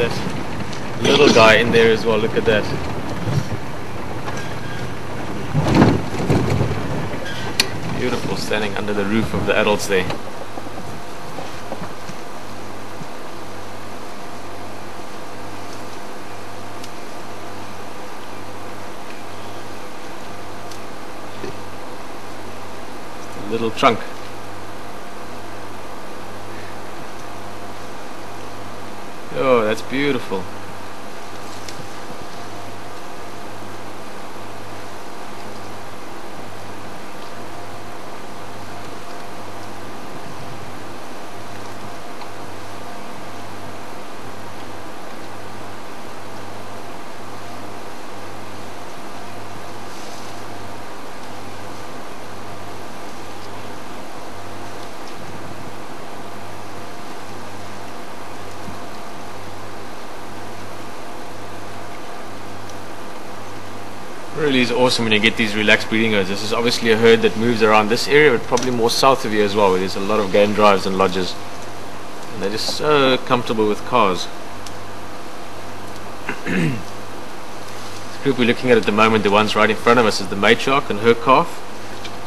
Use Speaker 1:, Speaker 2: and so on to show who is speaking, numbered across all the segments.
Speaker 1: that little guy in there as well. Look at that. Beautiful, standing under the roof of the adults there. Little trunk. Oh, that's beautiful. Really is awesome when you get these relaxed breeding herds. This is obviously a herd that moves around this area, but probably more south of here as well, where there's a lot of game drives and lodges. And they're just so comfortable with cars. This group we're looking at the moment, the ones right in front of us, is the matriarch and her calf,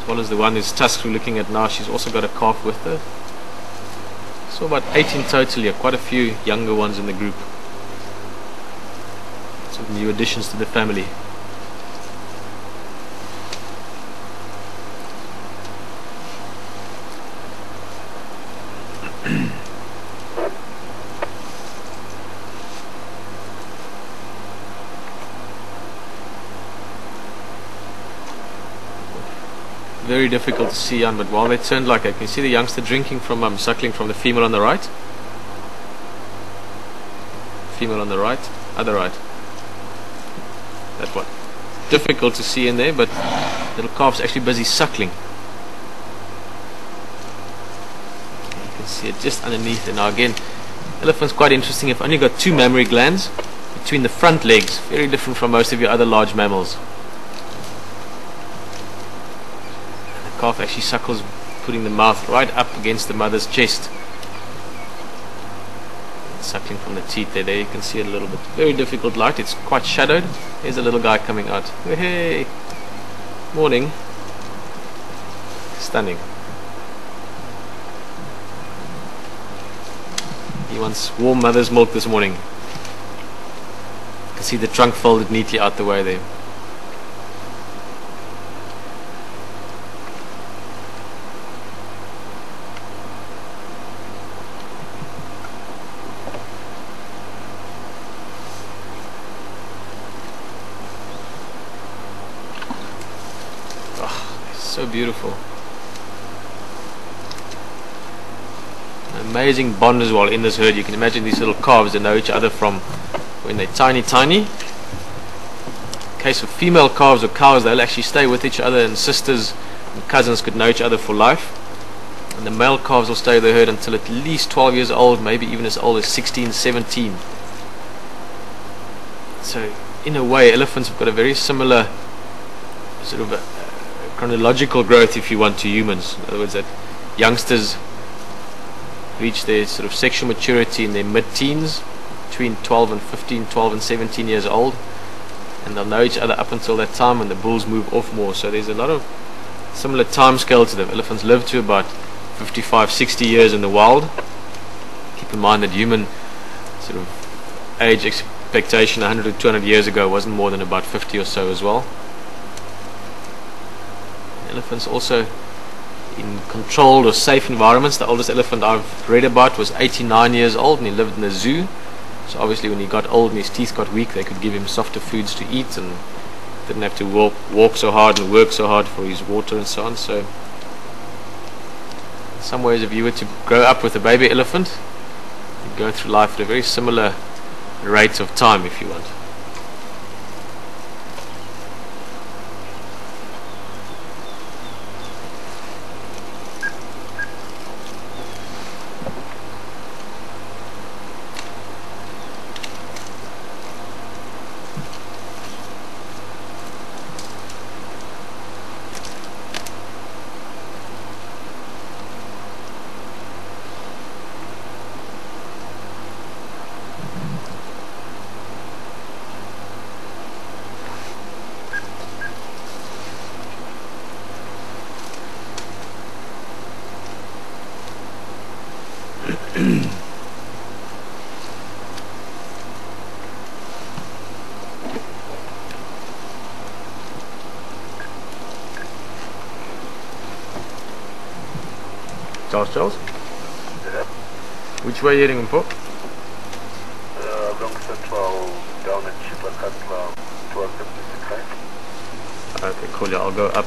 Speaker 1: as well as the one whose tusks we're looking at now. She's also got a calf with her. So about 8 in total here, quite a few younger ones in the group. Some new additions to the family. Very difficult to see on, but while they turned like I can see the youngster drinking from suckling from the female on the right. Female on the right, other right. That one. Difficult to see in there, but little calf's actually busy suckling. You can see it just underneath there. Now again, elephant's quite interesting. You've only got 2 mammary glands between the front legs, very different from most of your other large mammals. Calf actually suckles, putting the mouth right up against the mother's chest, suckling from the teeth there. There you can see it a little bit. Very difficult light, it's quite shadowed. There's a little guy coming out. Hey, morning. Stunning. He wants warm mother's milk this morning. You can see the trunk folded neatly out the way there. So beautiful. An amazing bond as well in this herd. You can imagine these little calves that know each other from when they're tiny. In case of female calves or cows, they'll actually stay with each other, and sisters and cousins could know each other for life. And the male calves will stay with the herd until at least 12 years old, maybe even as old as 16, 17. So in a way, elephants have got a very similar sort of chronological growth, if you want, to humans. In other words, that youngsters reach their sort of sexual maturity in their mid-teens, between 12 and 15, 12 and 17 years old, and they'll know each other up until that time when the bulls move off more. So there's a lot of similar time scale to them. Elephants live to about 55, 60 years in the wild. Keep in mind that human sort of age expectation 100 to 200 years ago wasn't more than about 50 or so as well. Elephants also in controlled or safe environments. The oldest elephant I've read about was 89 years old, and he lived in a zoo. So obviously when he got old and his teeth got weak, they could give him softer foods to eat and didn't have to walk so hard and work so hard for his water and so on. So in some ways, if you were to grow up with a baby elephant, you'd go through life at a very similar rate of time, if you want. Charles?
Speaker 2: Yeah.
Speaker 1: Which way are you heading for?
Speaker 2: Along Central, down in Chipakatla, towards the Pacific Line.
Speaker 1: Okay, cool. Yeah, I'll go up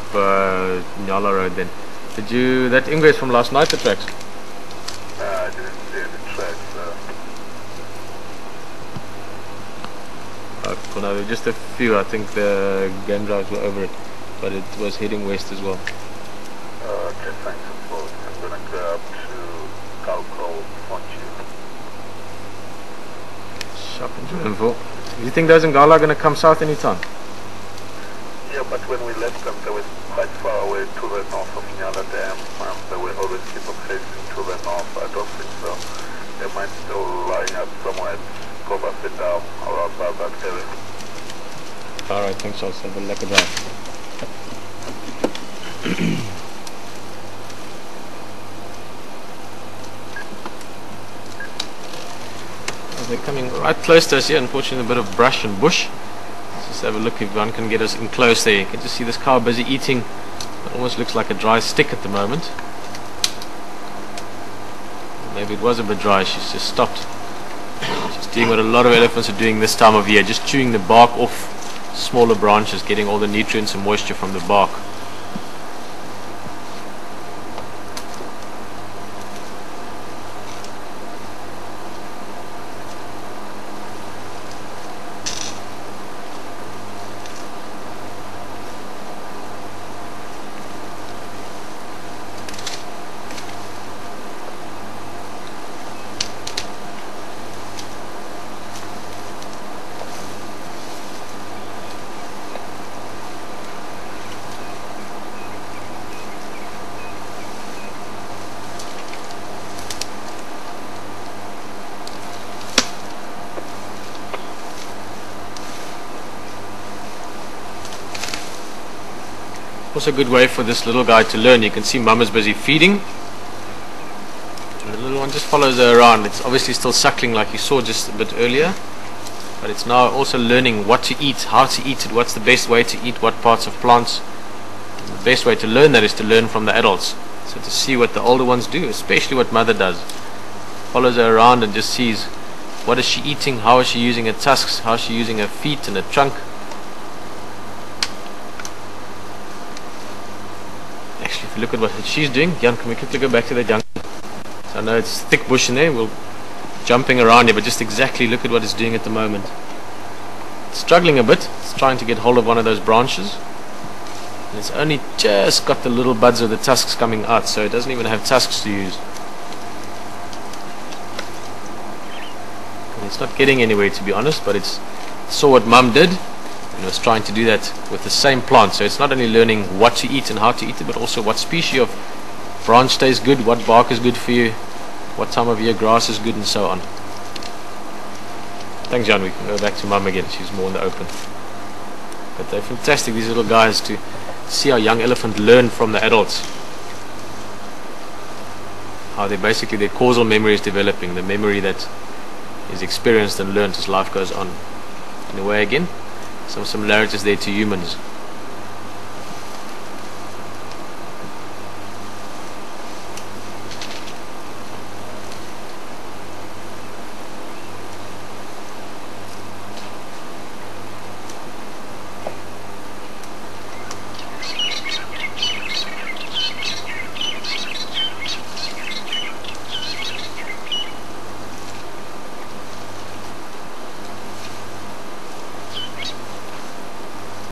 Speaker 1: Nyala Road then. Did you, that ingress from last night, the tracks?
Speaker 2: I didn't see any tracks.
Speaker 1: Cool. No, there were just a few. I think the game drives were over it, but it was heading west as well.
Speaker 2: Okay, thanks for both. I'm going to go up to Calco, Fonchi.
Speaker 1: Sharp and info. Do you think those in Gala are going to come south anytime?
Speaker 2: Yeah, but when we left them, they were quite far away to the north of Nyala Dam. They were always keep on facing to the north. I don't think so. They might still line up somewhere at Cobra down around that area.
Speaker 1: Alright, thanks. I'll have a lekker drive. They're coming right close to us here. Unfortunately, a bit of brush and bush. Let's just have a look if one can get us in close there. You can just see this cow busy eating. It almost looks like a dry stick at the moment. Maybe it was a bit dry. She's just stopped. She's doing what a lot of elephants are doing this time of year, just chewing the bark off smaller branches, getting all the nutrients and moisture from the bark. Also a good way for this little guy to learn. You can see Mum is busy feeding. And the little one just follows her around. It's obviously still suckling like you saw just a bit earlier. But it's now also learning what to eat, how to eat it, what's the best way to eat what parts of plants. And the best way to learn that is to learn from the adults. So to see what the older ones do, especially what Mother does. Follows her around and just sees what is she eating, how is she using her tusks, how is she using her feet and her trunk. Actually, if you look at what she's doing, Jan, can we quickly go back to the jungle? So I know it's thick bush in there, we're jumping around here, but just exactly look at what it's doing at the moment. It's struggling a bit, it's trying to get hold of one of those branches. And it's only just got the little buds of the tusks coming out, so it doesn't even have tusks to use. And it's not getting anywhere, to be honest, but it's saw what Mum did. And was trying to do that with the same plant. So it's not only learning what to eat and how to eat it, but also what species of branch stays good, what bark is good for you, what time of year grass is good, and so on. Thanks, John. We can go back to Mum again. She's more in the open. But they're fantastic, these little guys, to see how young elephant learn from the adults. How they basically, their causal memory is developing, the memory that is experienced and learned as life goes on. In a way, again, some similarities there to humans.